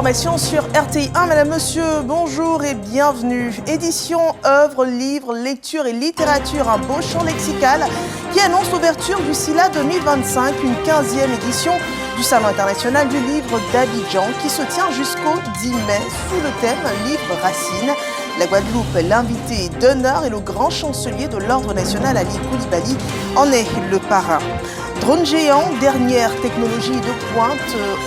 l'information sur RTI1. Madame, monsieur, bonjour et bienvenue. Édition, œuvres, livres, lecture et littérature, un beau champ lexical qui annonce l'ouverture du SILA 2025, une 15e édition du Salon international du livre d'Abidjan qui se tient jusqu'au 10 mai sous le thème Livre Racine. La Guadeloupe, l'invité d'honneur et le grand chancelier de l'Ordre national Ali Koulibaly en est le parrain. Drone géant, dernière technologie de pointe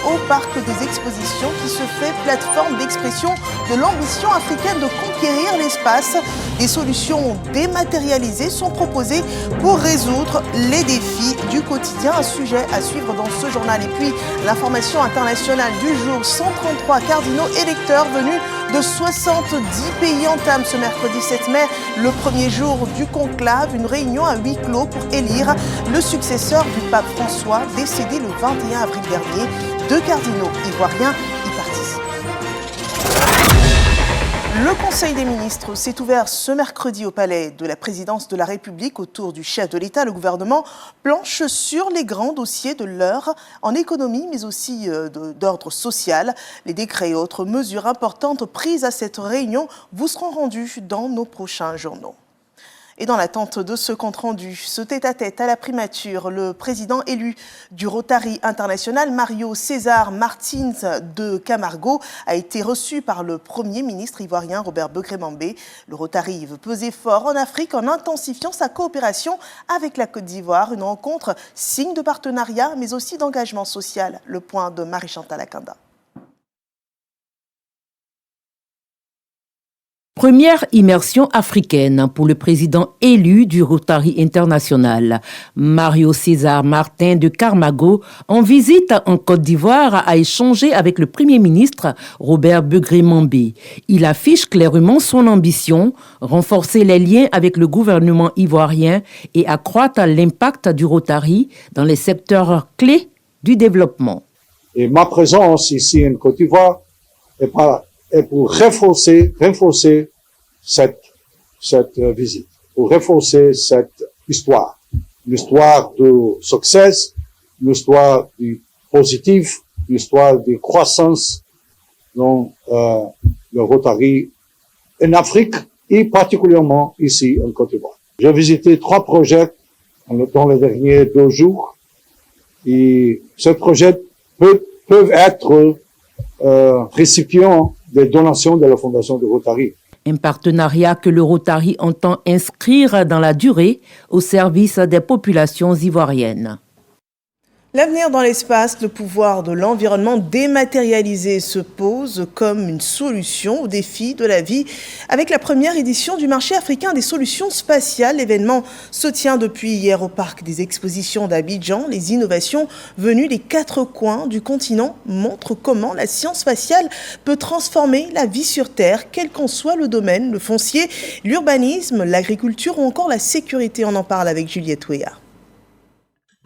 au parc des expositions qui se fait plateforme d'expression de l'ambition africaine de conquérir l'espace. Des solutions dématérialisées sont proposées pour résoudre les défis du quotidien. Un sujet à suivre dans ce journal. Et puis l'information internationale du jour, 133 cardinaux électeurs venus de 70 pays entament ce mercredi 7 mai le premier jour du conclave, une réunion à huis clos pour élire le successeur du pape François, décédé le 21 avril dernier. 2 cardinaux ivoiriens y participent. Le Conseil des ministres s'est ouvert ce mercredi au palais de la présidence de la République autour du chef de l'État. Le gouvernement planche sur les grands dossiers de l'heure en économie, mais aussi d'ordre social. Les décrets et autres mesures importantes prises à cette réunion vous seront rendues dans nos prochains journaux. Et dans l'attente de ce compte-rendu, ce tête-à-tête à la primature, le président élu du Rotary International, Mario César Martins de Camargo, a été reçu par le Premier ministre ivoirien Robert Begré-Mambé. Le Rotary veut peser fort en Afrique en intensifiant sa coopération avec la Côte d'Ivoire. Une rencontre signe de partenariat, mais aussi d'engagement social. Le point de Marie-Chantal Akanda. Première immersion africaine pour le président élu du Rotary International. Mario César Martin de Camargo, en visite en Côte d'Ivoire, a échangé avec le Premier ministre Robert Begré-Mambé. Il affiche clairement son ambition, renforcer les liens avec le gouvernement ivoirien et accroître l'impact du Rotary dans les secteurs clés du développement. Et ma présence ici en Côte d'Ivoire est pour renforcer cette visite, pour renforcer cette histoire, l'histoire de succès, l'histoire du positif, l'histoire de croissance dans le Rotary en Afrique et particulièrement ici en Côte d'Ivoire. J'ai visité 3 projets dans les derniers 2 jours et ces projets peuvent être récipients des donations de la Fondation de Rotary. Un partenariat que le Rotary entend inscrire dans la durée au service des populations ivoiriennes. L'avenir dans l'espace, le pouvoir de l'environnement dématérialisé se pose comme une solution aux défis de la vie. Avec la première édition du marché africain des solutions spatiales, l'événement se tient depuis hier au parc des expositions d'Abidjan. Les innovations venues des 4 coins du continent montrent comment la science spatiale peut transformer la vie sur Terre, quel qu'en soit le domaine, le foncier, l'urbanisme, l'agriculture ou encore la sécurité. On en parle avec Juliette Ouéa.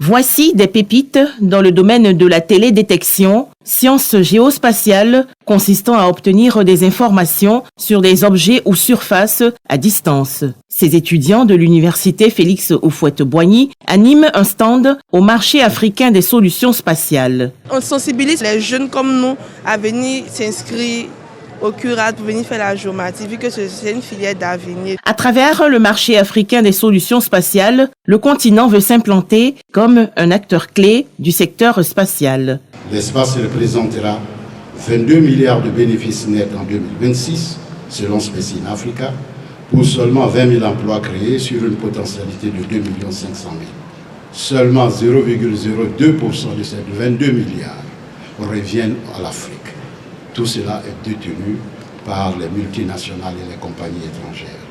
Voici des pépites dans le domaine de la télédétection, science géospatiale consistant à obtenir des informations sur des objets ou surfaces à distance. Ces étudiants de l'université Félix Houphouët-Boigny animent un stand au marché africain des solutions spatiales. On sensibilise les jeunes comme nous à venir s'inscrire au CURAD pour venir faire la géomatique, vu que c'est une filière d'avenir. À travers le marché africain des solutions spatiales, le continent veut s'implanter comme un acteur clé du secteur spatial. L'espace représentera 22 milliards de bénéfices nets en 2026, selon Space in Africa, pour seulement 20 000 emplois créés sur une potentialité de 2 500 000. Seulement 0,02% de ces 22 milliards reviennent à l'Afrique. Tout cela est détenu par les multinationales et les compagnies étrangères.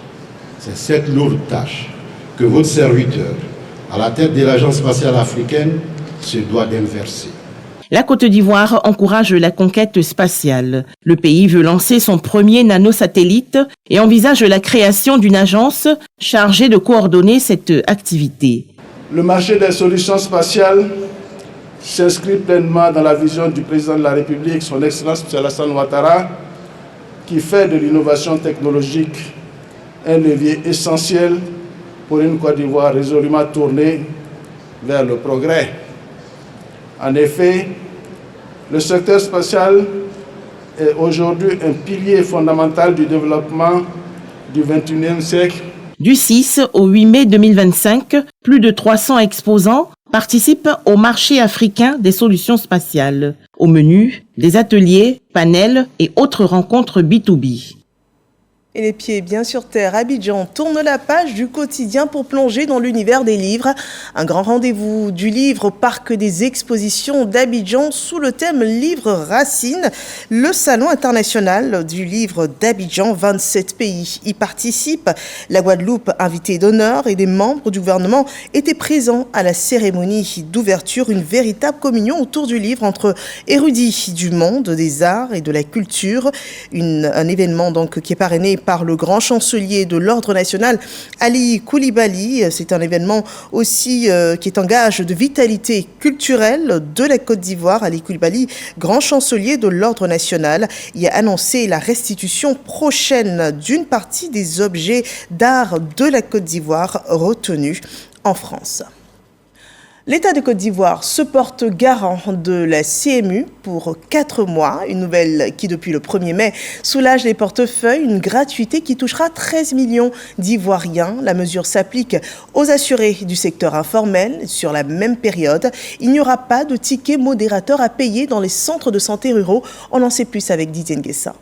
C'est cette lourde tâche que votre serviteur, à la tête de l'Agence spatiale africaine, se doit d'inverser. La Côte d'Ivoire encourage la conquête spatiale. Le pays veut lancer son premier nanosatellite et envisage la création d'une agence chargée de coordonner cette activité. Le marché des solutions spatiales s'inscrit pleinement dans la vision du président de la République, son Excellence M. Alassane Ouattara, qui fait de l'innovation technologique un levier essentiel pour une Côte d'Ivoire résolument tournée vers le progrès. En effet, le secteur spatial est aujourd'hui un pilier fondamental du développement du XXIe siècle. Du 6 au 8 mai 2025, plus de 300 exposants participent au marché africain des solutions spatiales. Au menu, des ateliers, panels et autres rencontres B2B. Et les pieds bien sur terre, Abidjan tourne la page du quotidien pour plonger dans l'univers des livres. Un grand rendez-vous du livre au parc des expositions d'Abidjan sous le thème Livre Racine. Le salon international du livre d'Abidjan, 27 pays y participent. La Guadeloupe, invitée d'honneur, et des membres du gouvernement étaient présents à la cérémonie d'ouverture. Une véritable communion autour du livre entre érudits du monde des arts et de la culture. Un événement donc qui est parrainé par le grand chancelier de l'Ordre national, Ali Koulibaly. C'est un événement aussi qui est un gage de vitalité culturelle de la Côte d'Ivoire. Ali Koulibaly, grand chancelier de l'Ordre national, y a annoncé la restitution prochaine d'une partie des objets d'art de la Côte d'Ivoire retenus en France. L'État de Côte d'Ivoire se porte garant de la CMU pour 4 mois, une nouvelle qui depuis le 1er mai soulage les portefeuilles, une gratuité qui touchera 13 millions d'Ivoiriens. La mesure s'applique aux assurés du secteur informel. Sur la même période, il n'y aura pas de ticket modérateur à payer dans les centres de santé ruraux. On en sait plus avec Didier Nguessa.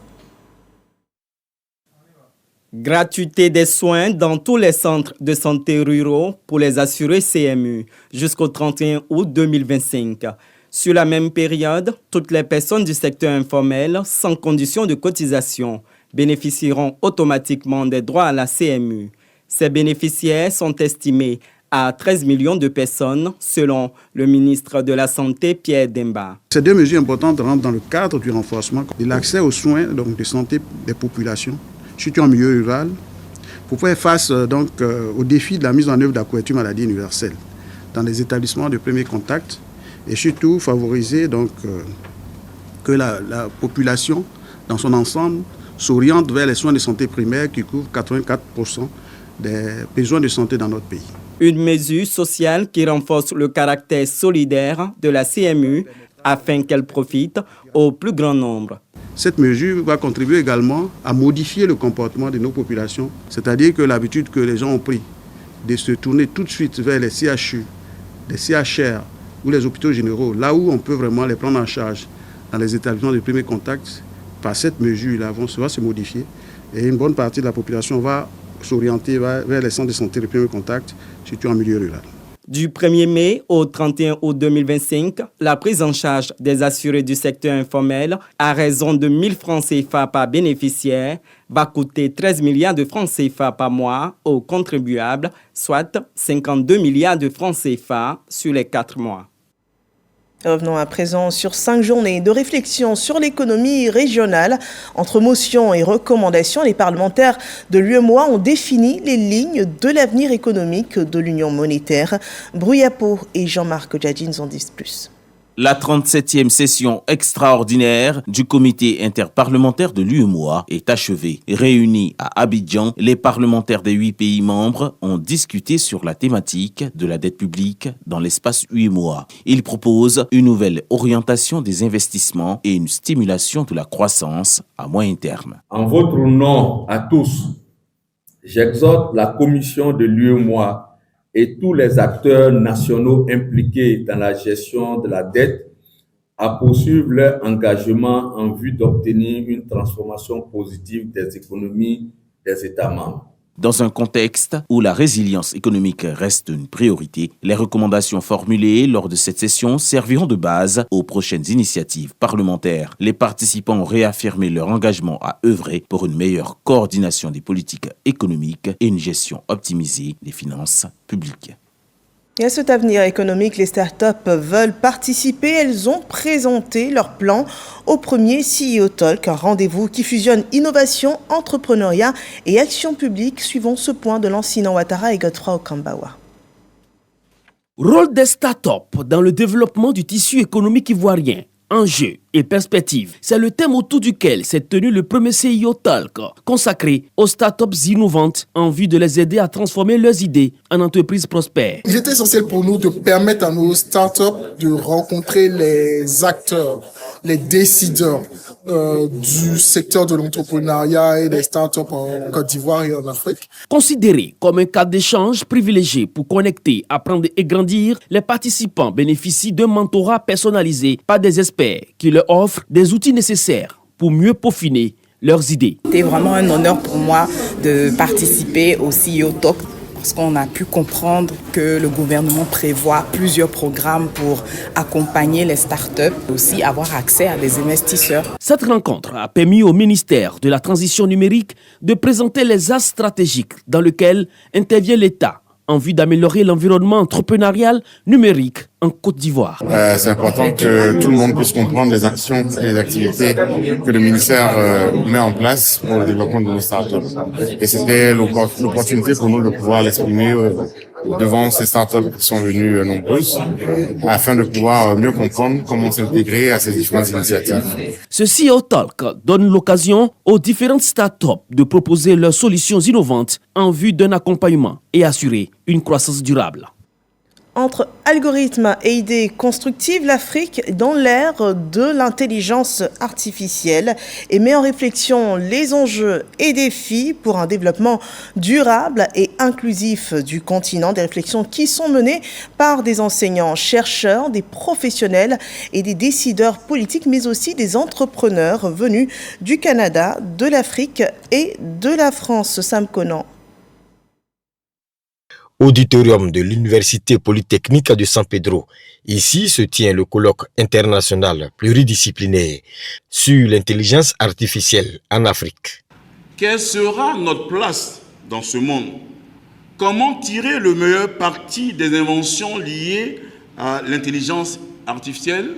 Gratuité des soins dans tous les centres de santé ruraux pour les assurés CMU jusqu'au 31 août 2025. Sur la même période, toutes les personnes du secteur informel sans condition de cotisation bénéficieront automatiquement des droits à la CMU. Ces bénéficiaires sont estimés à 13 millions de personnes, selon le ministre de la Santé, Pierre Demba. Ces deux mesures importantes rentrent dans le cadre du renforcement de l'accès aux soins de santé des populations, surtout en milieu rural, pour faire face au défi de la mise en œuvre de la couverture maladie universelle dans les établissements de premier contact et surtout favoriser que la population dans son ensemble s'oriente vers les soins de santé primaires qui couvrent 84% des besoins de santé dans notre pays. Une mesure sociale qui renforce le caractère solidaire de la CMU afin qu'elle profite au plus grand nombre. Cette mesure va contribuer également à modifier le comportement de nos populations, c'est-à-dire que l'habitude que les gens ont pris de se tourner tout de suite vers les CHU, les CHR ou les hôpitaux généraux, là où on peut vraiment les prendre en charge dans les établissements de premier contact, par cette mesure-là, va se modifier et une bonne partie de la population va s'orienter vers les centres de santé de premier contact, surtout en milieu rural. Du 1er mai au 31 août 2025, la prise en charge des assurés du secteur informel à raison de 1 000 francs CFA par bénéficiaire va coûter 13 milliards de francs CFA par mois aux contribuables, soit 52 milliards de francs CFA sur les 4 mois. Revenons à présent sur 5 journées de réflexion sur l'économie régionale. Entre motions et recommandations, les parlementaires de l'UEMOA ont défini les lignes de l'avenir économique de l'Union monétaire. Bruyappo et Jean-Marc Djadji nous en disent plus. La 37e session extraordinaire du comité interparlementaire de l'UEMOA est achevée. Réunis à Abidjan, les parlementaires des 8 pays membres ont discuté sur la thématique de la dette publique dans l'espace UEMOA. Ils proposent une nouvelle orientation des investissements et une stimulation de la croissance à moyen terme. En votre nom à tous, j'exhorte la commission de l'UEMOA et tous les acteurs nationaux impliqués dans la gestion de la dette à poursuivre leur engagement en vue d'obtenir une transformation positive des économies des États membres. Dans un contexte où la résilience économique reste une priorité, les recommandations formulées lors de cette session serviront de base aux prochaines initiatives parlementaires. Les participants ont réaffirmé leur engagement à œuvrer pour une meilleure coordination des politiques économiques et une gestion optimisée des finances publiques. Et à cet avenir économique, les startups veulent participer. Elles ont présenté leur plan au premier CEO Talk, un rendez-vous qui fusionne innovation, entrepreneuriat et action publique. Suivons ce point de Lansina Ouattara et Godefroy Okambawa. Rôle des startups dans le développement du tissu économique ivoirien, enjeux et perspectives. C'est le thème autour duquel s'est tenu le premier CIO Talk, consacré aux startups innovantes en vue de les aider à transformer leurs idées en entreprises prospères. Il est essentiel pour nous de permettre à nos startups de rencontrer les acteurs, les décideurs du secteur de l'entrepreneuriat et des startups en Côte d'Ivoire et en Afrique. Considéré comme un cadre d'échange privilégié pour connecter, apprendre et grandir, les participants bénéficient d'un mentorat personnalisé par des experts qui leur offrent des outils nécessaires pour mieux peaufiner leurs idées. C'était vraiment un honneur pour moi de participer au CEO Talk parce qu'on a pu comprendre que le gouvernement prévoit plusieurs programmes pour accompagner les startups et aussi avoir accès à des investisseurs. Cette rencontre a permis au ministère de la Transition numérique de présenter les axes stratégiques dans lesquels intervient l'État en vue d'améliorer l'environnement entrepreneurial numérique en Côte d'Ivoire. C'est important que tout le monde puisse comprendre les actions et les activités que le ministère met en place pour le développement de nos startups. Et c'était l'opportunité pour nous de pouvoir l'exprimer devant ces startups qui sont venues nombreuses, afin de pouvoir mieux comprendre comment s'intégrer à ces différentes initiatives. Ce CEO Talk donne l'occasion aux différentes startups de proposer leurs solutions innovantes en vue d'un accompagnement et assurer une croissance durable. Entre algorithmes et idées constructives, l'Afrique est dans l'ère de l'intelligence artificielle et met en réflexion les enjeux et défis pour un développement durable et inclusif du continent. Des réflexions qui sont menées par des enseignants, chercheurs, des professionnels et des décideurs politiques, mais aussi des entrepreneurs venus du Canada, de l'Afrique et de la France. Sam Conan. Auditorium de l'Université Polytechnique de San Pedro. Ici se tient le colloque international pluridisciplinaire sur l'intelligence artificielle en Afrique. Quelle sera notre place dans ce monde? Comment tirer le meilleur parti des inventions liées à l'intelligence artificielle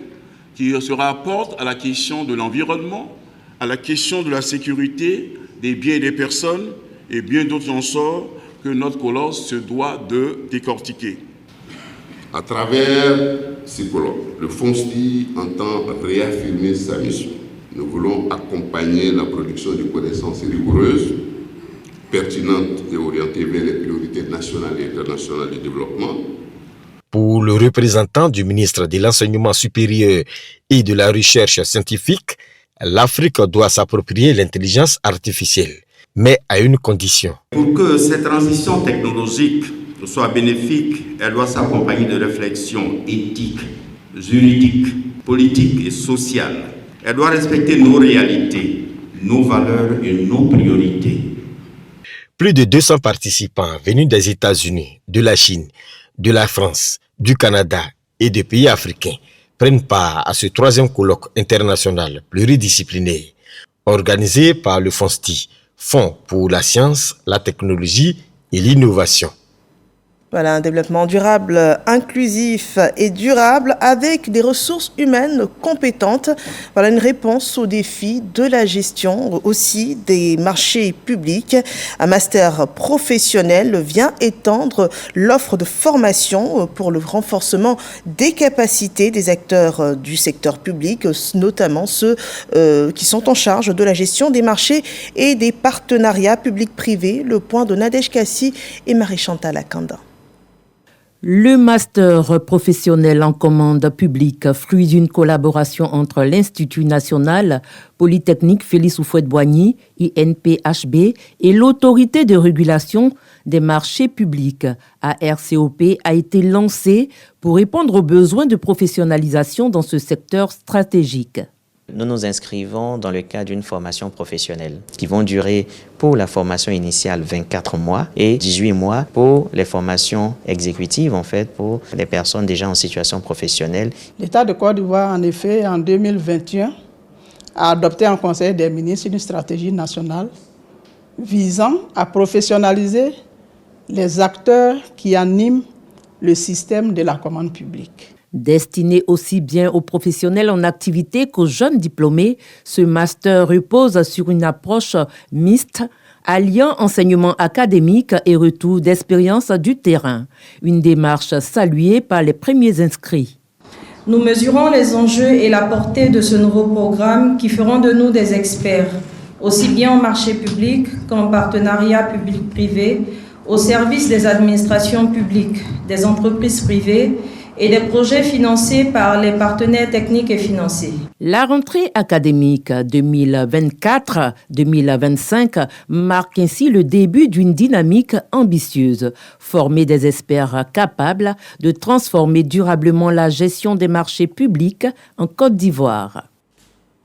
qui se rapportent à la question de l'environnement, à la question de la sécurité des biens et des personnes et bien d'autres ensorts que notre colloque se doit de décortiquer. À travers ces colloques, le FONSTI entend réaffirmer sa mission. Nous voulons accompagner la production de connaissances rigoureuses, pertinentes et orientées vers les priorités nationales et internationales du développement. Pour le représentant du ministre de l'Enseignement supérieur et de la Recherche scientifique, l'Afrique doit s'approprier l'intelligence artificielle, mais à une condition. Pour que cette transition technologique soit bénéfique, elle doit s'accompagner de réflexions éthiques, juridiques, politiques et sociales. Elle doit respecter nos réalités, nos valeurs et nos priorités. Plus de 200 participants venus des États-Unis, de la Chine, de la France, du Canada et des pays africains prennent part à ce troisième colloque international pluridisciplinaire organisé par le FONSTI, Fonds pour la science, la technologie et l'innovation. Voilà, un développement durable, inclusif et durable avec des ressources humaines compétentes. Voilà une réponse aux défis de la gestion aussi des marchés publics. Un master professionnel vient étendre l'offre de formation pour le renforcement des capacités des acteurs du secteur public, notamment ceux qui sont en charge de la gestion des marchés et des partenariats publics-privés. Le point de Nadège Kassi et Marie-Chantal Akanda. Le master professionnel en commande publique, fruit d'une collaboration entre l'Institut national polytechnique Félix Houphouët-Boigny, INPHB, et l'autorité de régulation des marchés publics, ARCOP, a été lancé pour répondre aux besoins de professionnalisation dans ce secteur stratégique. Nous nous inscrivons dans le cadre d'une formation professionnelle qui vont durer pour la formation initiale 24 mois et 18 mois pour les formations exécutives, en fait, pour les personnes déjà en situation professionnelle. L'État de Côte d'Ivoire, en effet, en 2021, a adopté en Conseil des ministres une stratégie nationale visant à professionnaliser les acteurs qui animent le système de la commande publique. Destiné aussi bien aux professionnels en activité qu'aux jeunes diplômés, ce master repose sur une approche mixte, alliant enseignement académique et retour d'expérience du terrain. Une démarche saluée par les premiers inscrits. Nous mesurons les enjeux et la portée de ce nouveau programme qui feront de nous des experts, aussi bien en marché public qu'en partenariat public-privé, au service des administrations publiques, des entreprises privées et des projets financés par les partenaires techniques et financiers. La rentrée académique 2024-2025 marque ainsi le début d'une dynamique ambitieuse, former des experts capables de transformer durablement la gestion des marchés publics en Côte d'Ivoire.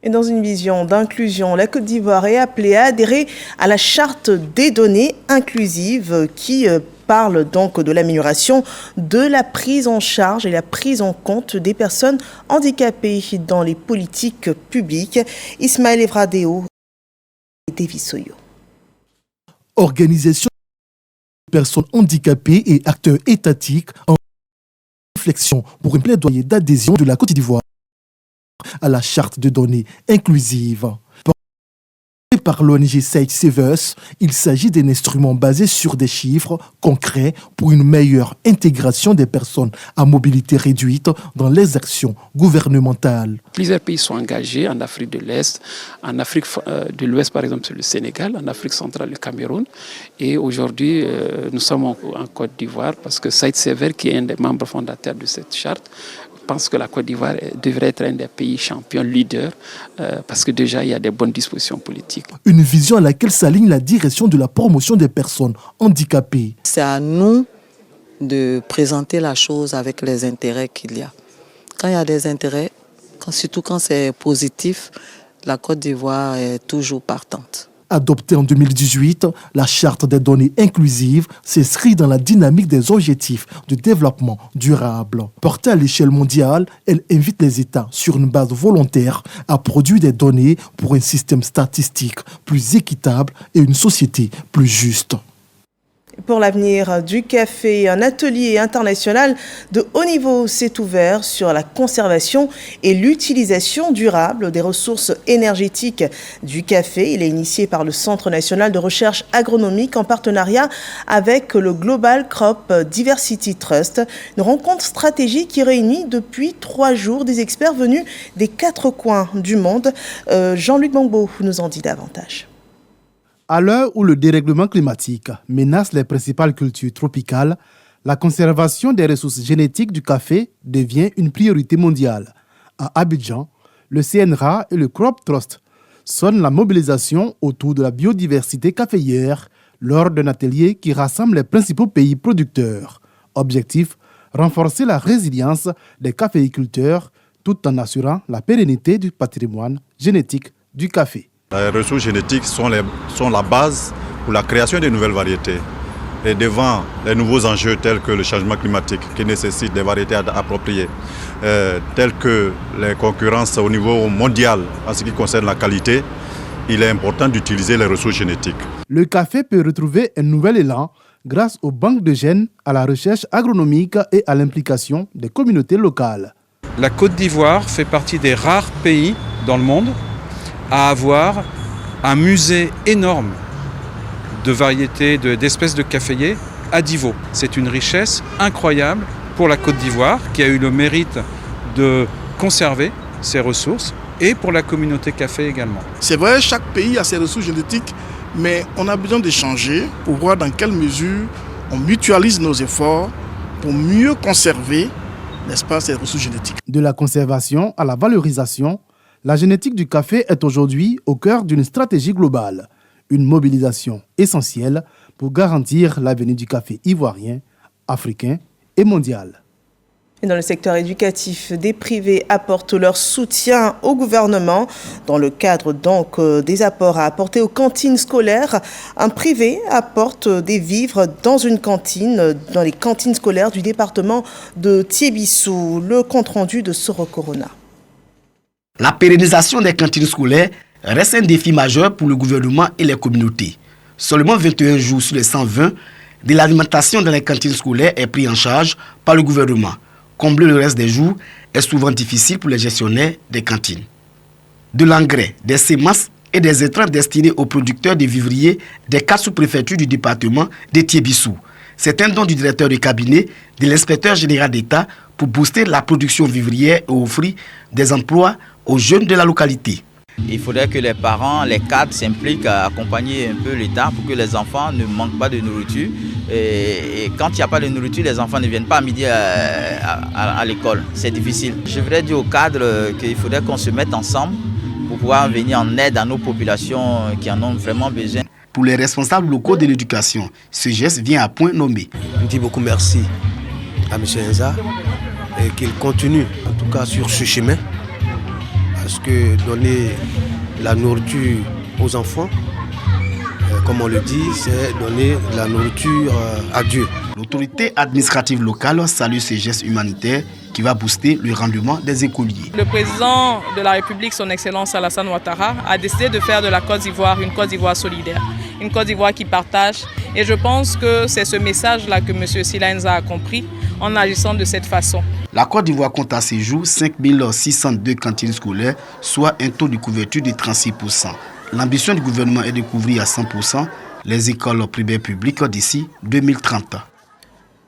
Et dans une vision d'inclusion, la Côte d'Ivoire est appelée à adhérer à la charte des données inclusives qui parle donc de l'amélioration de la prise en charge et la prise en compte des personnes handicapées dans les politiques publiques. Ismaël Evradeo et Davis Soyo. Organisation des personnes handicapées et acteurs étatiques en réflexion pour un plaidoyer d'adhésion de la Côte d'Ivoire à la charte de données inclusive. Par l'ONG Sage Savers, il s'agit d'un instrument basé sur des chiffres concrets pour une meilleure intégration des personnes à mobilité réduite dans les actions gouvernementales. Plusieurs pays sont engagés en Afrique de l'Est, en Afrique de l'Ouest par exemple c'est le Sénégal, en Afrique centrale le Cameroun et aujourd'hui nous sommes en Côte d'Ivoire parce que Sage Savers qui est un des membres fondateurs de cette charte pense que la Côte d'Ivoire devrait être un des pays champions leaders parce que déjà il y a des bonnes dispositions politiques. Une vision à laquelle s'aligne la direction de la promotion des personnes handicapées. C'est à nous de présenter la chose avec les intérêts qu'il y a. Quand il y a des intérêts, surtout quand c'est positif, la Côte d'Ivoire est toujours partante. Adoptée en 2018, la charte des données inclusives s'inscrit dans la dynamique des objectifs de développement durable. Portée à l'échelle mondiale, elle invite les États sur une base volontaire à produire des données pour un système statistique plus équitable et une société plus juste. Pour l'avenir du café, un atelier international de haut niveau s'est ouvert sur la conservation et l'utilisation durable des ressources énergétiques du café. Il est initié par le Centre national de recherche agronomique en partenariat avec le Global Crop Diversity Trust. Une rencontre stratégique qui réunit depuis 3 jours des experts venus des 4 coins du monde. Jean-Luc Bangbo nous en dit davantage. À l'heure où le dérèglement climatique menace les principales cultures tropicales, la conservation des ressources génétiques du café devient une priorité mondiale. À Abidjan, le CNRA et le Crop Trust sonnent la mobilisation autour de la biodiversité caféière lors d'un atelier qui rassemble les principaux pays producteurs. Objectif, renforcer la résilience des caféiculteurs tout en assurant la pérennité du patrimoine génétique du café. Les ressources génétiques sont la base pour la création de nouvelles variétés. Et devant les nouveaux enjeux tels que le changement climatique qui nécessite des variétés appropriées, telles que les concurrences au niveau mondial en ce qui concerne la qualité, il est important d'utiliser les ressources génétiques. Le café peut retrouver un nouvel élan grâce aux banques de gènes, à la recherche agronomique et à l'implication des communautés locales. La Côte d'Ivoire fait partie des rares pays dans le monde à avoir un musée énorme de variétés, d'espèces de caféiers à Divo. C'est une richesse incroyable pour la Côte d'Ivoire qui a eu le mérite de conserver ses ressources et pour la communauté café également. C'est vrai, chaque pays a ses ressources génétiques, mais on a besoin d'échanger pour voir dans quelle mesure on mutualise nos efforts pour mieux conserver, n'est-ce pas, ces ressources génétiques. De la conservation à la valorisation, la génétique du café est aujourd'hui au cœur d'une stratégie globale, une mobilisation essentielle pour garantir l'avenir du café ivoirien, africain et mondial. Et dans le secteur éducatif, des privés apportent leur soutien au gouvernement. Dans le cadre donc des apports à apporter aux cantines scolaires, un privé apporte des vivres dans une cantine, dans les cantines scolaires du département de Thiébissou. Le compte-rendu de Soro Corona. La pérennisation des cantines scolaires reste un défi majeur pour le gouvernement et les communautés. Seulement 21 jours sur les 120 de l'alimentation dans les cantines scolaires est pris en charge par le gouvernement. Combler le reste des jours est souvent difficile pour les gestionnaires des cantines. De l'engrais, des semences et des intrants destinés aux producteurs de vivriers des 4 sous-préfectures du département de Thiébissou. C'est un don du directeur de cabinet de l'inspecteur général d'État pour booster la production vivrière et offrir des emplois aux jeunes de la localité. Il faudrait que les parents, les cadres s'impliquent à accompagner un peu l'État pour que les enfants ne manquent pas de nourriture. Et quand il n'y a pas de nourriture, les enfants ne viennent pas à midi à l'école. C'est difficile. Je voudrais dire aux cadres qu'il faudrait qu'on se mette ensemble pour pouvoir venir en aide à nos populations qui en ont vraiment besoin. Pour les responsables locaux de l'éducation, ce geste vient à point nommé. Je dis beaucoup merci à M. Enza et qu'il continue en tout cas sur ce chemin. Parce que donner la nourriture aux enfants, comme on le dit, c'est donner la nourriture à Dieu. L'autorité administrative locale salue ces gestes humanitaires qui va booster le rendement des écoliers. Le président de la République, son Excellence Alassane Ouattara, a décidé de faire de la Côte d'Ivoire une Côte d'Ivoire solidaire, une Côte d'Ivoire qui partage. Et je pense que c'est ce message-là que M. Sylla Enza a compris en agissant de cette façon. La Côte d'Ivoire compte à ce jour 5 602 cantines scolaires, soit un taux de couverture de 36%. L'ambition du gouvernement est de couvrir à 100% les écoles primaires publiques d'ici 2030.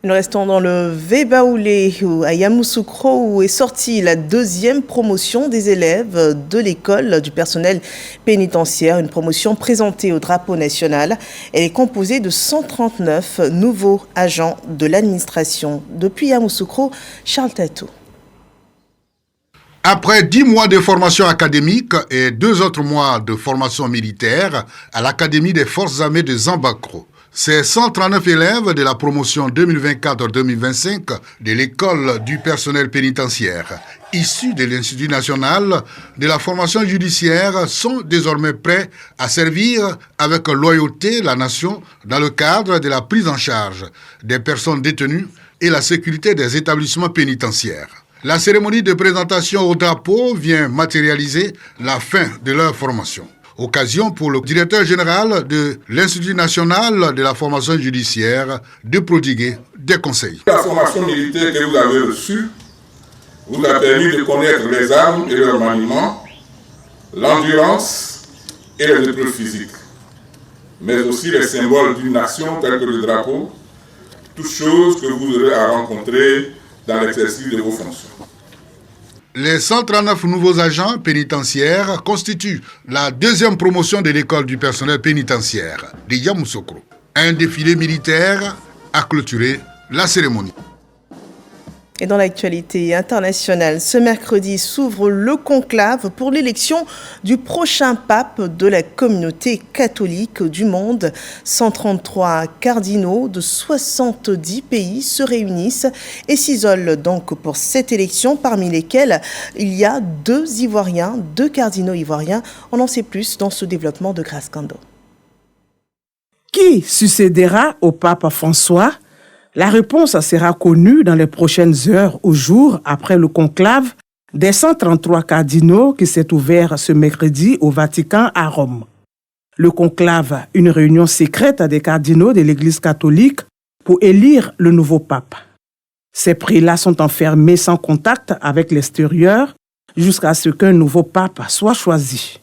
Nous restons dans le Vébaoulé, à Yamoussoukro, où est sortie la deuxième promotion des élèves de l'école du personnel pénitentiaire, une promotion présentée au drapeau national. Elle est composée de 139 nouveaux agents de l'administration. Depuis Yamoussoukro, Charles Tatou. Après 10 mois de formation académique et 2 autres mois de formation militaire à l'Académie des Forces armées de Zambakro, ces 139 élèves de la promotion 2024-2025 de l'école du personnel pénitentiaire, issus de l'Institut national de la formation judiciaire, sont désormais prêts à servir avec loyauté la nation dans le cadre de la prise en charge des personnes détenues et la sécurité des établissements pénitentiaires. La cérémonie de présentation au drapeau vient matérialiser la fin de leur formation. Occasion pour le directeur général de l'Institut national de la formation judiciaire de prodiguer des conseils. La formation militaire que vous avez reçue vous a permis de connaître les armes et leur maniement, l'endurance et les épreuves physiques, mais aussi les symboles d'une nation tels que le drapeau, toutes choses que vous aurez à rencontrer dans l'exercice de vos fonctions. Les 139 nouveaux agents pénitentiaires constituent la deuxième promotion de l'école du personnel pénitentiaire de Yamoussoukro. Un défilé militaire a clôturé la cérémonie. Et dans l'actualité internationale, ce mercredi s'ouvre le conclave pour l'élection du prochain pape de la communauté catholique du monde. 133 cardinaux de 70 pays se réunissent et s'isolent donc pour cette élection, parmi lesquels il y a 2 cardinaux ivoiriens. On en sait plus dans ce développement de Grace Kando. Qui succédera au pape François ? La réponse sera connue dans les prochaines heures ou jours après le conclave des 133 cardinaux qui s'est ouvert ce mercredi au Vatican à Rome. Le conclave, une réunion secrète des cardinaux de l'Église catholique pour élire le nouveau pape. Ces prélats sont enfermés sans contact avec l'extérieur jusqu'à ce qu'un nouveau pape soit choisi.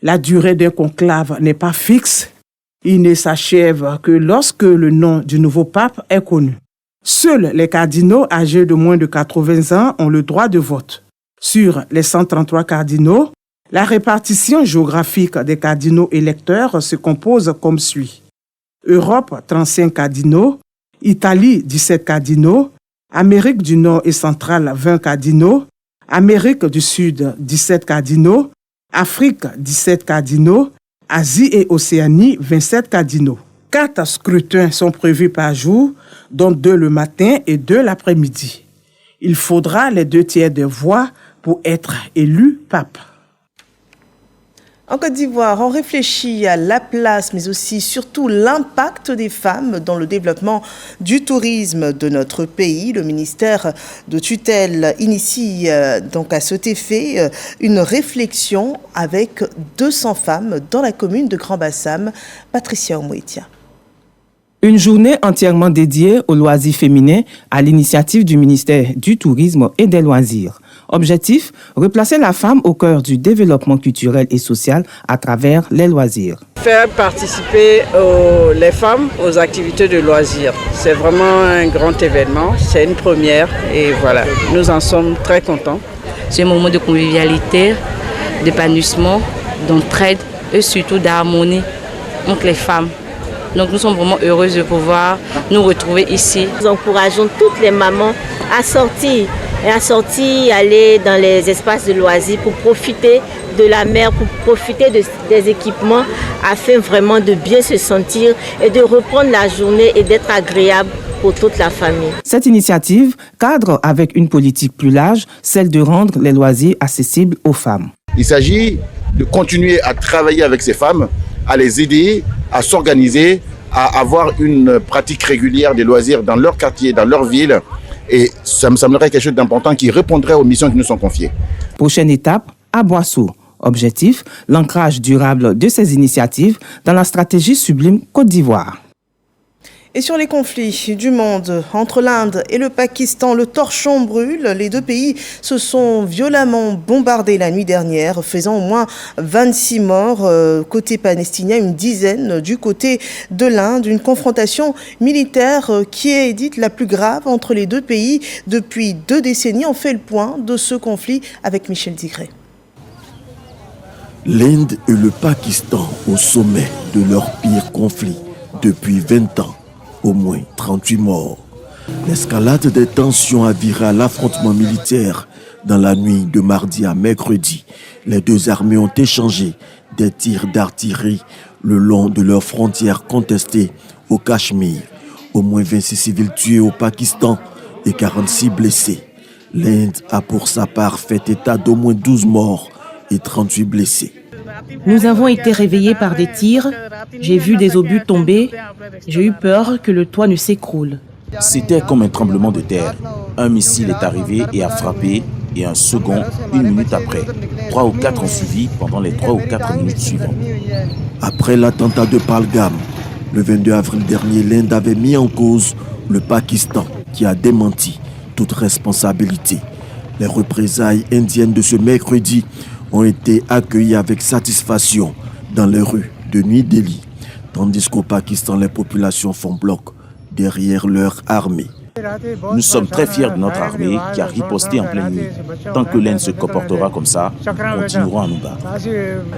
La durée d'un conclave n'est pas fixe. Il ne s'achève que lorsque le nom du nouveau pape est connu. Seuls les cardinaux âgés de moins de 80 ans ont le droit de vote. Sur les 133 cardinaux, la répartition géographique des cardinaux électeurs se compose comme suit. Europe, 35 cardinaux, Italie, 17 cardinaux, Amérique du Nord et centrale, 20 cardinaux, Amérique du Sud, 17 cardinaux, Afrique, 17 cardinaux, Asie et Océanie, 27 cardinaux. 4 scrutins sont prévus par jour, dont 2 le matin et 2 l'après-midi. Il faudra les 2 tiers des voix pour être élu pape. En Côte d'Ivoire, on réfléchit à la place, mais aussi surtout l'impact des femmes dans le développement du tourisme de notre pays. Le ministère de tutelle initie donc à cet effet une réflexion avec 200 femmes dans la commune de Grand-Bassam. Patricia Omouetia. Une journée entièrement dédiée aux loisirs féminins à l'initiative du ministère du Tourisme et des Loisirs. Objectif, replacer la femme au cœur du développement culturel et social à travers les loisirs. Faire participer les femmes aux activités de loisirs, c'est vraiment un grand événement, c'est une première et voilà, nous en sommes très contents. C'est un moment de convivialité, d'épanouissement, d'entraide et surtout d'harmonie entre les femmes. Donc nous sommes vraiment heureuses de pouvoir nous retrouver ici. Nous encourageons toutes les mamans à sortir, aller dans les espaces de loisirs pour profiter de la mer, pour profiter des équipements afin vraiment de bien se sentir et de reprendre la journée et d'être agréable pour toute la famille. Cette initiative cadre avec une politique plus large, celle de rendre les loisirs accessibles aux femmes. Il s'agit de continuer à travailler avec ces femmes, à les aider, à s'organiser, à avoir une pratique régulière des loisirs dans leur quartier, dans leur ville. Et ça me semblerait quelque chose d'important qui répondrait aux missions qui nous sont confiées. Prochaine étape, à Boisseau. Objectif, l'ancrage durable de ces initiatives dans la stratégie Sublime Côte d'Ivoire. Et sur les conflits du monde, entre l'Inde et le Pakistan, le torchon brûle. Les deux pays se sont violemment bombardés la nuit dernière, faisant au moins 26 morts côté palestinien, une dizaine du côté de l'Inde. Une confrontation militaire qui est dite la plus grave entre les deux pays depuis 2 décennies. On fait le point de ce conflit avec Michel Digré. L'Inde et le Pakistan au sommet de leur pire conflit depuis 20 ans. Au moins 38 morts. L'escalade des tensions a viré à l'affrontement militaire dans la nuit de mardi à mercredi. Les deux armées ont échangé des tirs d'artillerie le long de leurs frontières contestées au Cachemire. Au moins 26 civils tués au Pakistan et 46 blessés. L'Inde a pour sa part fait état d'au moins 12 morts et 38 blessés. Nous avons été réveillés par des tirs. J'ai vu des obus tomber. J'ai eu peur que le toit ne s'écroule. C'était comme un tremblement de terre. Un missile est arrivé et a frappé, et un second, 1 minute après. 3 ou 4 ont suivi pendant les 3 ou 4 minutes suivantes. Après l'attentat de Pahalgam, le 22 avril dernier, l'Inde avait mis en cause le Pakistan, qui a démenti toute responsabilité. Les représailles indiennes de ce mercredi ont été accueillis avec satisfaction dans les rues de New Delhi, tandis qu'au Pakistan, les populations font bloc derrière leur armée. Nous sommes très fiers de notre armée qui a riposté en pleine nuit. Tant que l'Inde se comportera comme ça, nous continuerons à nous battre.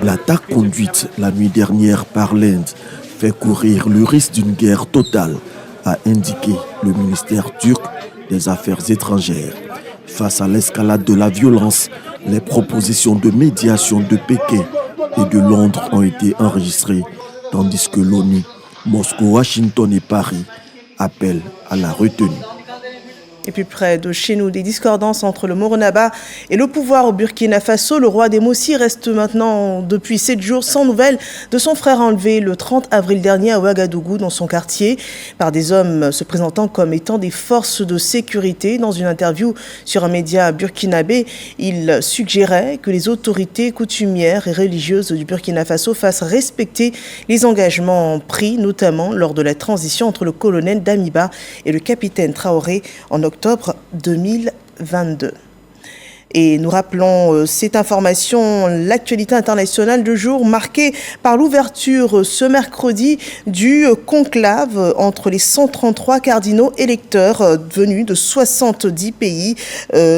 L'attaque conduite la nuit dernière par l'Inde fait courir le risque d'une guerre totale, a indiqué le ministère turc des Affaires étrangères. Face à l'escalade de la violence, les propositions de médiation de Pékin et de Londres ont été enregistrées, tandis que l'ONU, Moscou, Washington et Paris appellent à la retenue. Et puis près de chez nous, des discordances entre le Moronaba et le pouvoir au Burkina Faso. Le roi des Mossi reste maintenant depuis 7 jours sans nouvelles de son frère enlevé le 30 avril dernier à Ouagadougou, dans son quartier, par des hommes se présentant comme étant des forces de sécurité. Dans une interview sur un média burkinabé, il suggérait que les autorités coutumières et religieuses du Burkina Faso fassent respecter les engagements pris, notamment lors de la transition entre le colonel Damiba et le capitaine Traoré en octobre 2022. Et nous rappelons cette information, l'actualité internationale du jour marquée par l'ouverture ce mercredi du conclave entre les 133 cardinaux électeurs venus de 70 pays,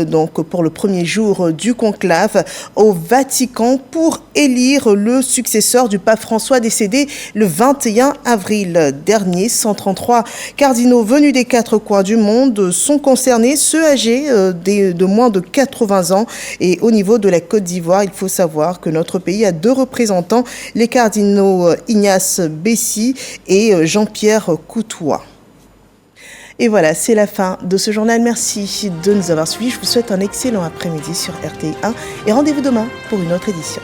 donc pour le premier jour du conclave au Vatican pour élire le successeur du pape François décédé le 21 avril dernier. 133 cardinaux venus des 4 coins du monde sont concernés, ceux âgés de moins de 80 ans. Et au niveau de la Côte d'Ivoire, il faut savoir que notre pays a 2 représentants, les cardinaux Ignace Bessy et Jean-Pierre Coutois. Et voilà, c'est la fin de ce journal. Merci de nous avoir suivis. Je vous souhaite un excellent après-midi sur RTI 1 et rendez-vous demain pour une autre édition.